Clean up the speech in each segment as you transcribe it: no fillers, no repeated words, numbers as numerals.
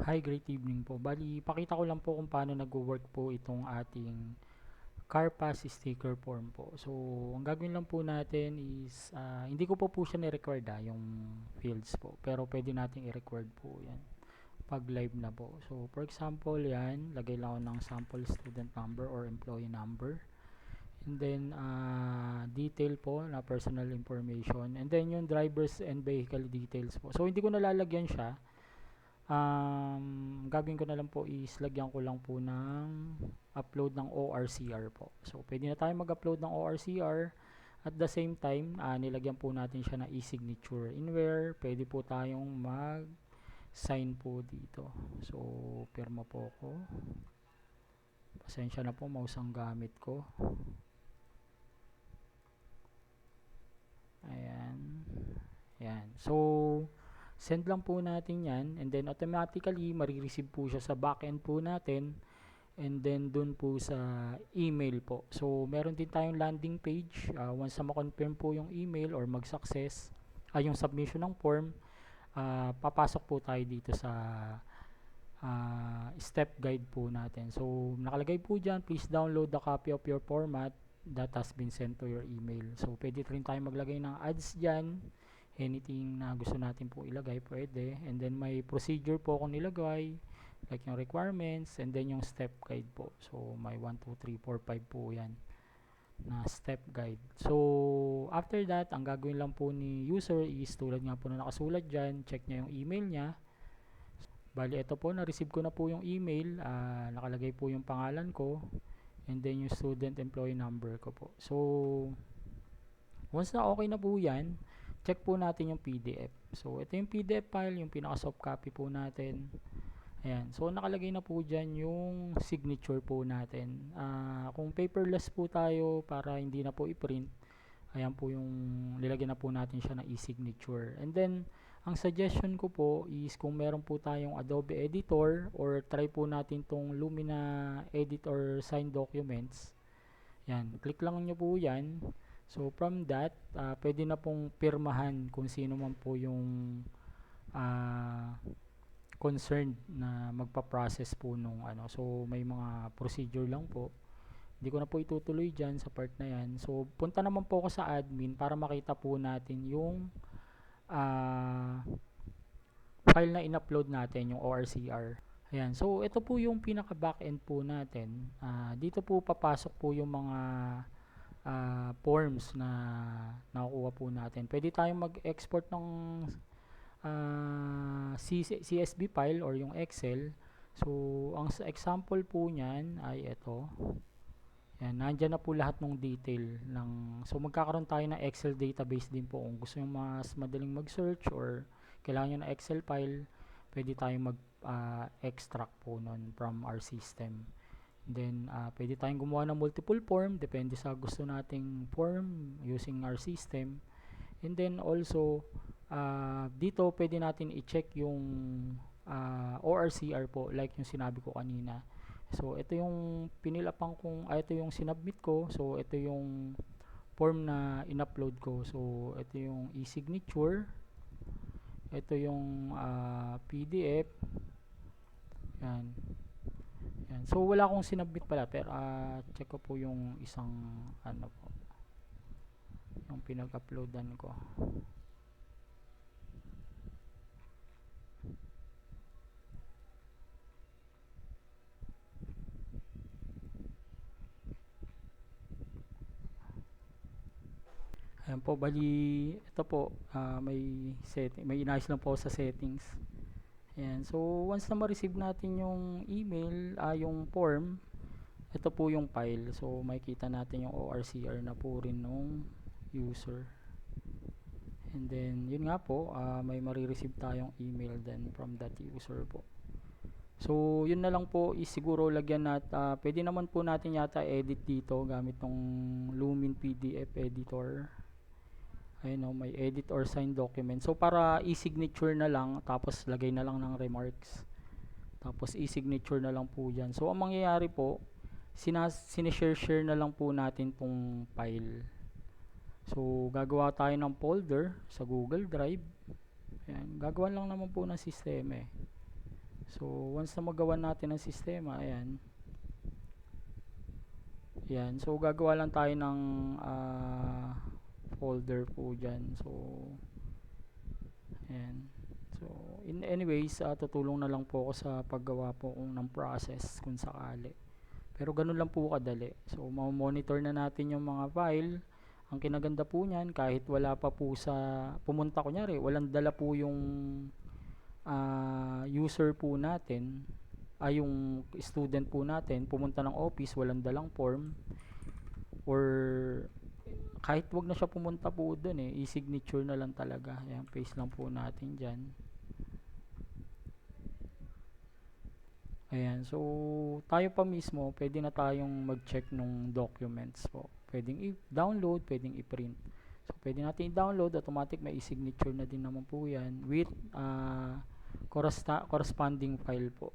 Hi, great evening po. Bali, pakita ko lang po kung paano nagwo-work po itong ating CarPass sticker form po. So, ang gagawin lang po natin is, hindi ko po siya ni-record yung fields po. Pero pwede nating i-record po yan pag live na po. So, for example, yan, lagay lang ako ng sample student number or employee number. And then, detail po na personal information. And then, yung drivers and vehicle details po. So, hindi ko nalalagyan siya. Gagawin ko na lang po is lagyan ko lang po ng upload ng ORCR po. So, pwede na tayo mag-upload ng ORCR. At the same time, nilagyan po natin siya na e-signature. In where, pwede po tayong mag-sign po dito. So, pirma po ko. Pasensya na po, mouse ang gamit ko. Ayan. Ayan. So, send lang po natin yan and then automatically marireceive po siya sa backend po natin and then dun po sa email po. So meron din tayong landing page. Once na ma-confirm po yung email or mag-success yung submission ng form, papasok po tayo dito sa step guide po natin. So nakalagay po dyan, please download the copy of your format that has been sent to your email. So pwede rin tayo maglagay ng ads dyan, anything na gusto natin po ilagay pwede, and then may procedure po akong nilagay like yung requirements and then yung step guide po. So may 1, 2, 3, 4, 5 po yan na step guide. So after that, ang gagawin lang po ni user is tulad nga po na nakasulat dyan, check niya yung email niya. Bali ito po, na-receive ko na po yung email, nakalagay po yung pangalan ko and then yung student employee number ko po. So once na okay na po yan, check po natin yung PDF. So, ito yung PDF file, yung pinaka-soft copy po natin. Ayan. So, nakalagay na po dyan yung signature po natin. Kung paperless po tayo para hindi na po i-print, ayan po yung nilagyan na po natin siya na e-signature. And then, ang suggestion ko po is kung meron po tayong Adobe Editor or try po natin tong Lumina Edit or Sign Documents. Yan, click lang nyo po yan. So from that, pwede na pong pirmahan kung sino man po yung concerned na magpa-process po nung ano. So may mga procedure lang po. Hindi ko na po itutuloy dyan sa part na yan. So punta naman po ako sa admin para makita po natin yung file na in-upload natin, yung ORCR. Ayan. So ito po yung pinaka backend po natin. Dito po papasok po yung mga forms na nakukuha po natin. Pwede tayong mag-export ng CSV file or yung Excel. So, ang example po niyan ay ito. Yan, nandyan na po lahat ng detail. So, magkakaroon tayo ng Excel database din po. Kung gusto nyo mas madaling mag-search or kailangan nyo na Excel file, pwede tayong mag-extract po nun from our system. Then, pwede tayong gumawa ng multiple form, depende sa gusto nating form using our system. And then also, dito pwede natin i-check yung ORCR po, like yung sinabi ko kanina. So, ito yung pinilapan kong, ito yung sinubmit ko. So, ito yung form na in-upload ko. So, ito yung e-signature. Ito yung PDF. Yan. Yan. So wala akong sinubmit pala pero check ko po yung isang ano po, yung pinag-uploadan ko. Ayan po, bali ito po, may setting, may inayos lang po sa settings. Ayan. So once na ma-receive natin yung email, yung form, ito po yung file. So makikita natin yung ORCR na po rin nung user. And then yun nga po, may marireceive tayong email then from that user po. So yun na lang po is siguro lagyan pwede naman po natin yata edit dito gamit tong Lumin PDF editor. Ayun o, may edit or sign document. So para e-signature na lang, tapos lagay na lang ng remarks. Tapos e-signature na lang po dyan. So ang mangyayari po, sinishare-share na lang po natin tong file. So gagawa tayo ng folder sa Google Drive. Ayan, gagawa lang naman po ng system eh. So So, once na magawa natin ang sistema, ayan. Ayan. So, gagawa lang tayo ng folder po dyan. So, ayan. So, anyways, tutulong na lang po ako sa paggawa po kung ng process kung sakali. Pero ganun lang po kadali. So, monitor na natin yung mga file. Ang kinaganda po niyan, kahit wala pa po sa pumunta, kunyari, walang dala po yung user po natin, yung student po natin, pumunta ng office, walang dalang form, or kahit wag na siya pumunta po dun i-signature na lang talaga. Ayan, paste lang po natin dyan. Ayan, so tayo pa mismo, pwede na tayong mag-check nung documents po. Pwedeng i-download, pwedeng i-print. So, pwede natin i-download, automatic may i-signature na din naman po yan with corresponding file po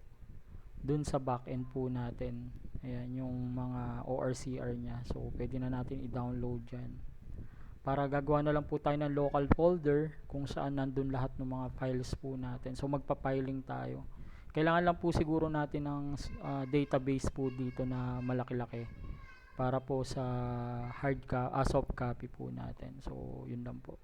dun sa backend po natin. Ayan, yung mga ORCR nya. So, pwede na natin i-download dyan. Para gagawa na lang po tayo ng local folder kung saan nandun lahat ng mga files po natin. So, magpa-filing tayo. Kailangan lang po siguro natin ng database po dito na malaki-laki para po sa soft copy po natin. So, yun lang po.